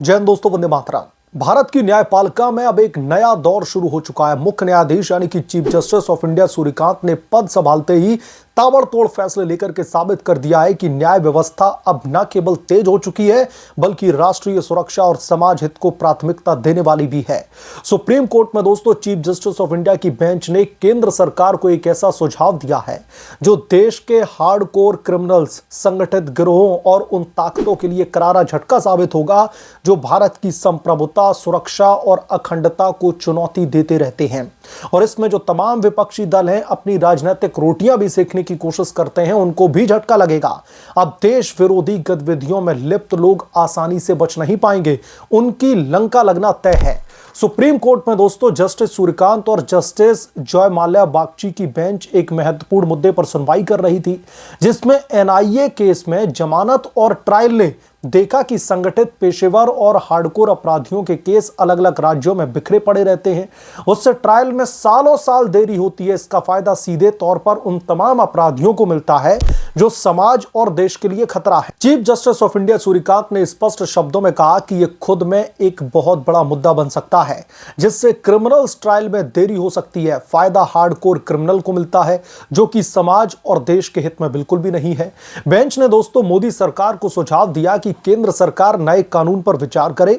जय हिंद दोस्तों, वंदे मातरम। भारत की न्यायपालिका में अब एक नया दौर शुरू हो चुका है। मुख्य न्यायाधीश यानी कि chief justice of India Suryakant ने पद संभालते ही ताबड़तोड़ फैसले लेकर के साबित कर दिया है कि न्याय व्यवस्था अब न केवल तेज हो चुकी है बल्कि राष्ट्रीय सुरक्षा और समाज हित को प्राथमिकता देने वाली भी है। सुप्रीम कोर्ट में दोस्तों चीफ जस्टिस ऑफ इंडिया की बेंच ने केंद्र सरकार को एक ऐसा सुझाव दिया है जो देश के हार्डकोर क्रिमिनल्स, संगठित गिरोहों और उन ताकतों के लिए करारा झटका साबित होगा जो भारत की संप्रभुता, सुरक्षा और अखंडता को चुनौती देते रहते हैं। और इसमें जो तमाम विपक्षी दल हैं अपनी राजनीतिक रोटियां भी सेकने की कोशिश करते हैं, उनको भी झटका लगेगा। अब देश विरोधी गतिविधियों में लिप्त लोग आसानी से बच नहीं पाएंगे, उनकी लंका लगना तय है। सुप्रीम कोर्ट में दोस्तों जस्टिस सूर्यकांत और जस्टिस जॉय माल्या बागची की बेंच एक महत्वपूर्ण मुद्दे पर सुनवाई कर रही थी, जिसमें एनआईए केस में जमानत और ट्रायल ने देखा कि संगठित, पेशेवर और हार्डकोर अपराधियों के केस अलग अलग राज्यों में बिखरे पड़े रहते हैं। उससे ट्रायल में सालों साल देरी होती है। इसका फायदा सीधे तौर पर उन तमाम अपराधियों को मिलता है जो समाज और देश के लिए खतरा है। Chief justice of India Suryakant ने स्पष्ट शब्दों में कहा कि यह खुद में एक बहुत बड़ा मुद्दा बन सकता है, जिससे क्रिमिनल्स ट्रायल में देरी हो सकती है। फायदा हार्डकोर क्रिमिनल को मिलता है जो कि समाज और देश के हित में बिल्कुल भी नहीं है। बेंच ने दोस्तों मोदी सरकार को सुझाव दिया कि केंद्र सरकार नए कानून पर विचार करे,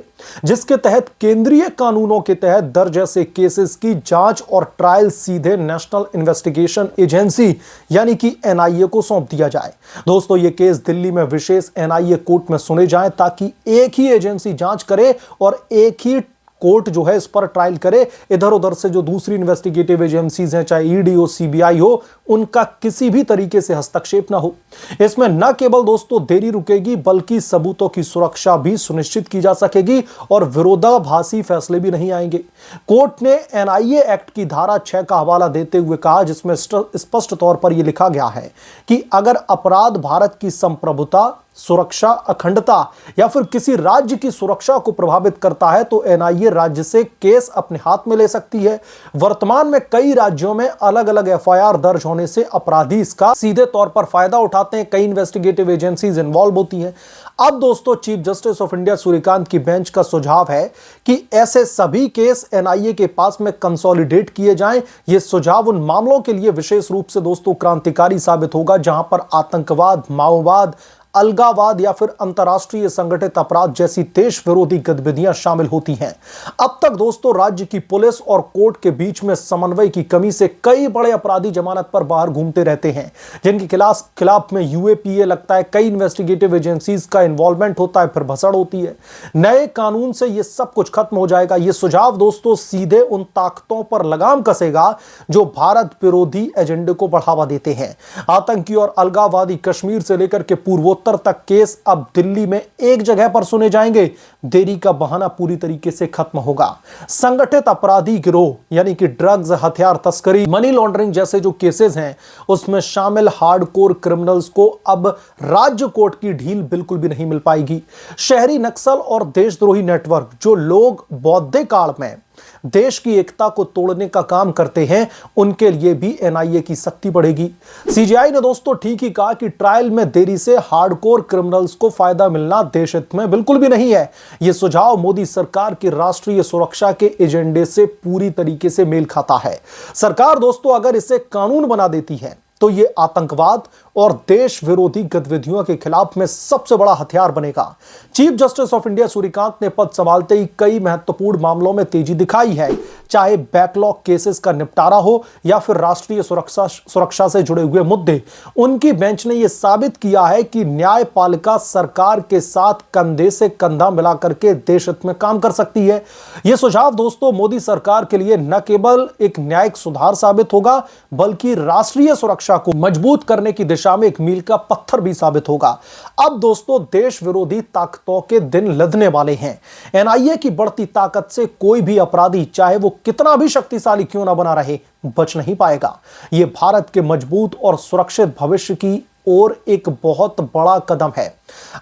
जिसके तहत केंद्रीय कानूनों के तहत दर्ज ऐसे केसेस की जांच और ट्रायल सीधे नेशनल इन्वेस्टिगेशन एजेंसी यानी कि एनआईए को सौंप दिया जाए। दोस्तों ये केस दिल्ली में विशेष एनआईए कोर्ट में सुने जाएं ताकि एक ही एजेंसी जांच करे और एक ही कोर्ट जो है इस पर ट्रायल करे। इधर उधर से जो दूसरी इन्वेस्टिगेटिव एजेंसीज हैं, चाहे ईडी हो, सीबीआई हो, उनका किसी भी तरीके से हस्तक्षेप ना हो। इसमें न केवल दोस्तों देरी रुकेगी बल्कि सबूतों की सुरक्षा भी सुनिश्चित की जा सकेगी और विरोधाभासी फैसले भी नहीं आएंगे। कोर्ट ने एनआईए एक्ट की धारा 6 का हवाला देते हुए कहा, जिसमें स्पष्ट तौर पर यह लिखा गया है कि अगर अपराध भारत की संप्रभुता, सुरक्षा, अखंडता या फिर किसी राज्य की सुरक्षा को प्रभावित करता है तो एनआईए राज्य से केस अपने हाथ में ले सकती है। वर्तमान में कई राज्यों में अलग अलग एफआईआर दर्ज होने से अपराधी इसका सीधे तौर पर फायदा उठाते हैं। कई इन्वेस्टिगेटिव एजेंसीज इन्वॉल्व होती हैं। अब दोस्तों chief justice of India Suryakant की बेंच का सुझाव है कि ऐसे सभी केस एनआईए के पास में कंसोलिडेट किए जाएं। यह सुझाव उन मामलों के लिए विशेष रूप से दोस्तों क्रांतिकारी साबित होगा जहां पर आतंकवाद, माओवाद, अलगावाद या फिर अंतरराष्ट्रीय संगठित अपराध जैसी देश विरोधी गतिविधियां शामिल होती हैं। अब तक दोस्तों राज्य की पुलिस और कोर्ट के बीच में समन्वय की कमी से कई बड़े अपराधी जमानत पर बाहर घूमते रहते हैं, जिनके खिलाफ में यूएपीए लगता है। कई इन्वेस्टिगेटिव एजेंसीज का इन्वॉल्वमेंट होता है, फिर भसड़ होती है। नए कानून से यह सब कुछ खत्म हो जाएगा। यह सुझाव दोस्तों सीधे उन ताकतों पर लगाम कसेगा जो भारत विरोधी एजेंडे को बढ़ावा देते हैं। आतंकी और अलगाववादी कश्मीर से लेकर के पूर्वोत्तर तक केस अब दिल्ली में एक जगह पर सुने जाएंगे। देरी का बहाना पूरी तरीके से खत्म होगा। संगठित अपराधी गिरोह यानी कि ड्रग्स, हथियार तस्करी, मनी लॉन्ड्रिंग जैसे जो केसेस हैं उसमें शामिल हार्डकोर क्रिमिनल्स को अब राज्य कोर्ट की ढील बिल्कुल भी नहीं मिल पाएगी। शहरी नक्सल और देशद्रोही नेटवर्क जो लोग बौद्धिक काल में देश की एकता को तोड़ने का काम करते हैं, उनके लिए भी एनआईए की सख्ती बढ़ेगी। सीजीआई ने दोस्तों ठीक ही कहा कि ट्रायल में देरी से हार्डकोर क्रिमिनल्स को फायदा मिलना देश हित में बिल्कुल भी नहीं है। यह सुझाव मोदी सरकार की राष्ट्रीय सुरक्षा के एजेंडे से पूरी तरीके से मेल खाता है। सरकार दोस्तों अगर इसे कानून बना देती है तो यह आतंकवाद और देश विरोधी गतिविधियों के खिलाफ में सबसे बड़ा हथियार बनेगा। Chief justice of India Suryakant ने पद संभालते ही कई महत्वपूर्ण मामलों में तेजी दिखाई है, चाहे बैकलॉग केसेस का निपटारा हो या फिर राष्ट्रीय सुरक्षा से जुड़े हुए मुद्दे। उनकी बेंच ने यह साबित किया है कि न्यायपालिका सरकार के साथ कंधे से कंधा मिलाकर के देश हित में काम कर सकती है। यह सुझाव दोस्तों मोदी सरकार के लिए न केवल एक न्यायिक सुधार साबित होगा बल्कि राष्ट्रीय सुरक्षा को मजबूत करने की दिशा में एक मील का पत्थर भी साबित होगा। अब दोस्तों देश विरोधी ताकतों के दिन लदने वाले हैं। एनआईए की बढ़ती ताकत से कोई भी अपराधी, चाहे वो कितना भी शक्तिशाली क्यों ना बना रहे, बच नहीं पाएगा। यह भारत के मजबूत और सुरक्षित भविष्य की ओर एक बहुत बड़ा कदम है।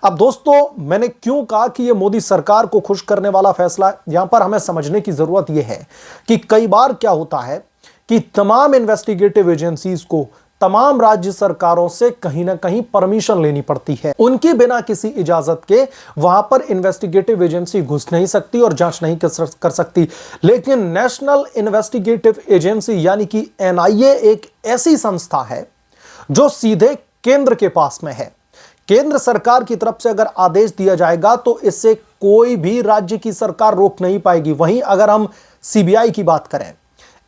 अब दोस्तों मैंने क्यों कहा कि यह मोदी सरकार को खुश करने वाला फैसला है, यहां पर हमें समझने की जरूरत यह है कि कई बार क्या होता है कि तमाम इन्वेस्टिगेटिव एजेंसीज को तमाम राज्य सरकारों से कहीं ना कहीं परमिशन लेनी पड़ती है। उनकी बिना किसी इजाजत के वहां पर इन्वेस्टिगेटिव एजेंसी घुस नहीं सकती और जांच नहीं कर सकती। लेकिन नेशनल इन्वेस्टिगेटिव एजेंसी यानी कि एनआईए एक ऐसी संस्था है जो सीधे केंद्र के पास में है। केंद्र सरकार की तरफ से अगर आदेश दिया जाएगा तो इससे कोई भी राज्य की सरकार रोक नहीं पाएगी। वहीं अगर हम सीबीआई की बात करें,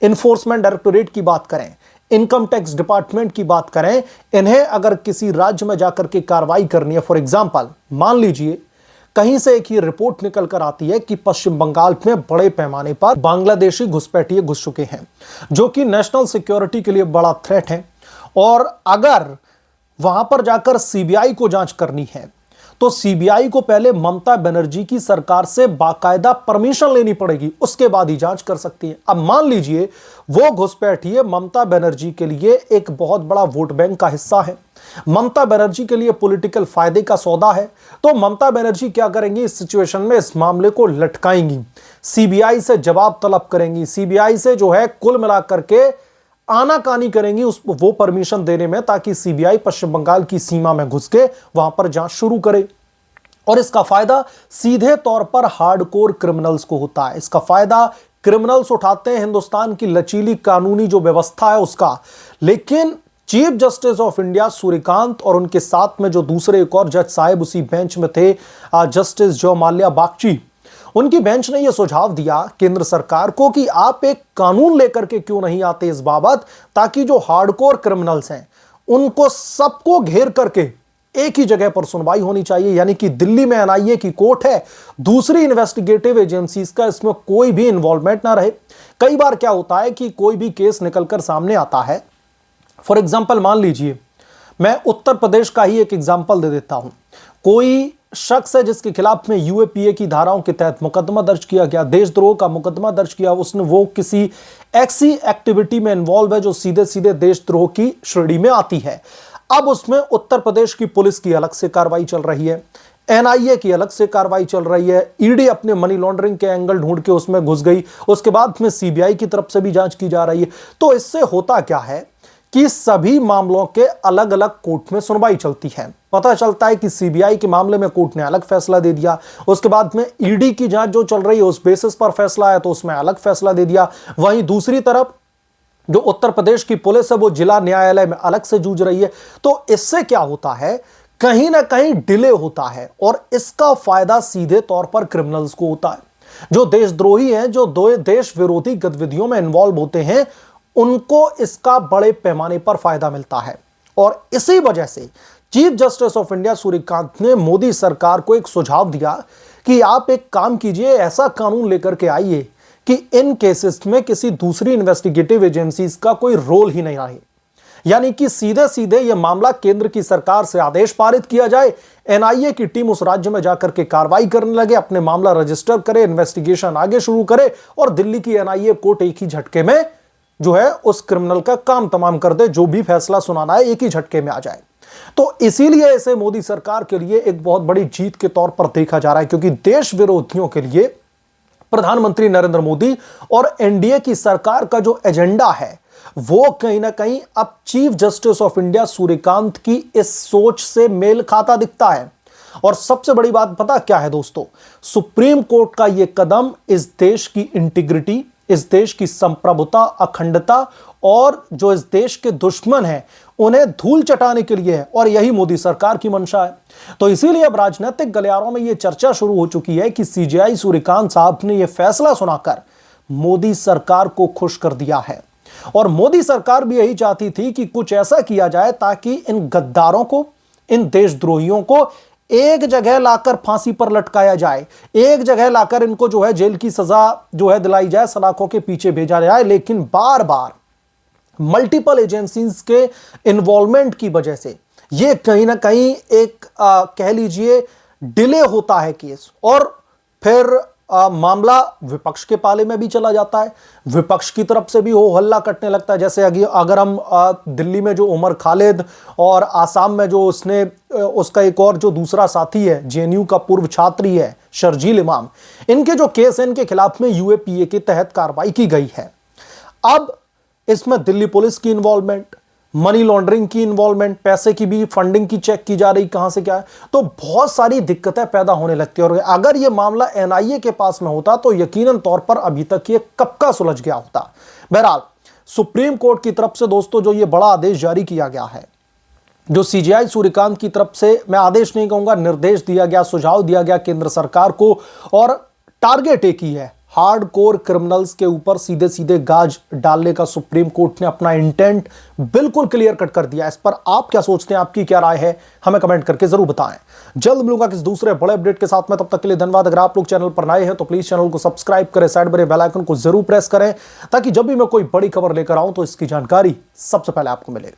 इन्फोर्समेंट डायरेक्टोरेट की बात करें, इनकम टैक्स डिपार्टमेंट की बात करें, इन्हें अगर किसी राज्य में जाकर के कार्रवाई करनी है, फॉर एग्जांपल मान लीजिए कहीं से एक ही रिपोर्ट निकल कर आती है कि पश्चिम बंगाल में बड़े पैमाने पर बांग्लादेशी घुसपैठिए घुस चुके हैं जो कि नेशनल सिक्योरिटी के लिए बड़ा थ्रेट है, और अगर वहां पर जाकर सीबीआई को जांच करनी है तो सीबीआई को पहले ममता बनर्जी की सरकार से बाकायदा परमिशन लेनी पड़ेगी, उसके बाद ही जांच कर सकती है। अब मान लीजिए वो घुसपैठिए ममता बनर्जी के लिए एक बहुत बड़ा वोट बैंक का हिस्सा है, ममता बनर्जी के लिए पॉलिटिकल फायदे का सौदा है, तो ममता बनर्जी क्या करेंगी इस सिचुएशन में? इस मामले को लटकाएंगी, सीबीआई से जवाब तलब करेंगी, सीबीआई से जो है कुल मिलाकर के आनाकानी करेंगी वो परमिशन देने में, ताकि सीबीआई पश्चिम बंगाल की सीमा में घुस के वहां पर जांच शुरू करे। और इसका फायदा सीधे तौर पर हार्डकोर क्रिमिनल्स को होता है। इसका फायदा क्रिमिनल्स उठाते हैं हिंदुस्तान की लचीली कानूनी जो व्यवस्था है उसका। लेकिन chief justice of India Suryakant और उनके साथ में जो दूसरे एक और जज साहब उसी बेंच में थे, जस्टिस जो माल्या बागची, उनकी बेंच ने यह सुझाव दिया केंद्र सरकार को कि आप एक कानून लेकर के क्यों नहीं आते इस बाबत, ताकि जो हार्डकोर क्रिमिनल्स हैं उनको सबको घेर करके एक ही जगह पर सुनवाई होनी चाहिए। यानी कि दिल्ली में एनआईए की कोर्ट है, दूसरी इन्वेस्टिगेटिव एजेंसीज का इसमें कोई भी इन्वॉल्वमेंट ना रहे। कई बार क्या होता है कि कोई भी केस निकलकर सामने आता है, फॉर एग्जाम्पल मान लीजिए मैं उत्तर प्रदेश का ही एक एग्जाम्पल दे देता हूं। कोई शख्स है जिसके खिलाफ में यूएपीए की धाराओं के तहत मुकदमा दर्ज किया गया, देशद्रोह का मुकदमा दर्ज किया, उसने वो किसी ऐसी एक्टिविटी में इन्वॉल्व है जो सीधे सीधे देशद्रोह की श्रेणी में आती है। अब उसमें उत्तर प्रदेश की पुलिस की अलग से कार्रवाई चल रही है, एनआईए की अलग से कार्रवाई चल रही है, ईडी अपने मनी लॉन्ड्रिंग के एंगल ढूंढ के उसमें घुस गई, उसके बाद में सीबीआई की तरफ से भी जांच की जा रही है। तो इससे होता क्या है कि सभी मामलों के अलग अलग कोर्ट में सुनवाई चलती है। पता चलता है कि सीबीआई के मामले में कोर्ट ने अलग फैसला दे दिया, उसके बाद में ईडी की जांच जो चल रही है उस बेसिस पर फैसला आया तो उसमें अलग फैसला दे दिया। वहीं दूसरी तरफ जो उत्तर प्रदेश की पुलिस है वो जिला न्यायालय में अलग से जूझ रही है। तो इससे क्या होता है, कहीं ना कहीं डिले होता है, और इसका फायदा सीधे तौर पर क्रिमिनल्स को होता है। जो देशद्रोही हैं, जो देश विरोधी गतिविधियों में इन्वॉल्व होते हैं, उनको इसका बड़े पैमाने पर फायदा मिलता है। और इसी वजह से chief justice of India Suryakant ने मोदी सरकार को एक सुझाव दिया कि आप एक काम कीजिए, ऐसा कानून लेकर के आइए कि इन केसेस में किसी दूसरी इन्वेस्टिगेटिव एजेंसीज का कोई रोल ही नहीं रहे। यानी कि सीधे सीधे यह मामला केंद्र की सरकार से आदेश पारित किया जाए, एनआईए की टीम उस राज्य में जाकर के कार्रवाई करने लगे, अपने मामला रजिस्टर करे, इन्वेस्टिगेशन आगे शुरू करे, और दिल्ली की एनआईए कोर्ट एक ही झटके में जो है उस क्रिमिनल का काम तमाम कर दे, जो भी फैसला सुनाना है एक ही झटके में आ जाए। तो इसीलिए इसे मोदी सरकार के लिए एक बहुत बड़ी जीत के तौर पर देखा जा रहा है, क्योंकि देश विरोधियों के लिए प्रधानमंत्री नरेंद्र मोदी और एनडीए की सरकार का जो एजेंडा है वो कहीं ना कहीं अब chief justice of India Suryakant की इस सोच से मेल खाता दिखता है। और सबसे बड़ी बात पता क्या है दोस्तों, सुप्रीम कोर्ट का यह कदम इस देश की इंटीग्रिटी, इस देश की संप्रभुता, अखंडता और जो इस देश के दुश्मन हैं उन्हें धूल चटाने के लिए है, और यही मोदी सरकार की मंशा है। तो इसीलिए अब राजनीतिक गलियारों में यह चर्चा शुरू हो चुकी है कि सीजेआई सूर्यकांत साहब ने यह फैसला सुनाकर मोदी सरकार को खुश कर दिया है। और मोदी सरकार भी यही चाहती थी कि कुछ ऐसा किया जाए ताकि इन गद्दारों को, इन देशद्रोहियों को एक जगह लाकर फांसी पर लटकाया जाए, एक जगह लाकर इनको जो है जेल की सजा जो है दिलाई जाए, सलाखों के पीछे भेजा जाए। लेकिन बार बार मल्टीपल एजेंसीज के इन्वॉल्वमेंट की वजह से ये कहीं ना कहीं एक कह लीजिए डिले होता है केस, और फिर मामला विपक्ष के पाले में भी चला जाता है, विपक्ष की तरफ से भी हो हल्ला कटने लगता है। जैसे अगर हम दिल्ली में जो उमर खालिद और आसाम में जो उसका एक और जो दूसरा साथी है जेएनयू का पूर्व छात्री है शर्जील इमाम, इनके जो केस है इनके खिलाफ में यूएपीए के तहत कार्रवाई की गई है। अब इसमें दिल्ली पुलिस की इन्वॉल्वमेंट, मनी लॉन्ड्रिंग की इन्वॉल्वमेंट, पैसे की भी फंडिंग की चेक की जा रही कहां से क्या है, तो बहुत सारी दिक्कतें पैदा होने लगती है। और अगर यह मामला एनआईए के पास में होता तो यकीनन तौर पर अभी तक ये कब का सुलझ गया होता। बहरहाल सुप्रीम कोर्ट की तरफ से दोस्तों जो ये बड़ा आदेश जारी किया गया है, जो सीजेआई सूर्यकांत की तरफ से, मैं आदेश नहीं कहूंगा, निर्देश दिया गया, सुझाव दिया गया केंद्र सरकार को, और टारगेट एक ही है, हार्ड कोर क्रिमिनल्स के ऊपर सीधे सीधे गाज डालने का। सुप्रीम कोर्ट ने अपना इंटेंट बिल्कुल क्लियर कट कर दिया। इस पर आप क्या सोचते हैं, आपकी क्या राय है, हमें कमेंट करके जरूर बताएं। जल्द मिलूंगा किसी दूसरे बड़े अपडेट के साथ में, तब तक के लिए धन्यवाद। अगर आप लोग चैनल पर नए हैं तो प्लीज चैनल को सब्सक्राइब करें, साइड बने बेल आइकन को जरूर प्रेस करें, ताकि जब भी मैं कोई बड़ी खबर लेकर आऊं तो इसकी जानकारी सबसे पहले आपको मिले।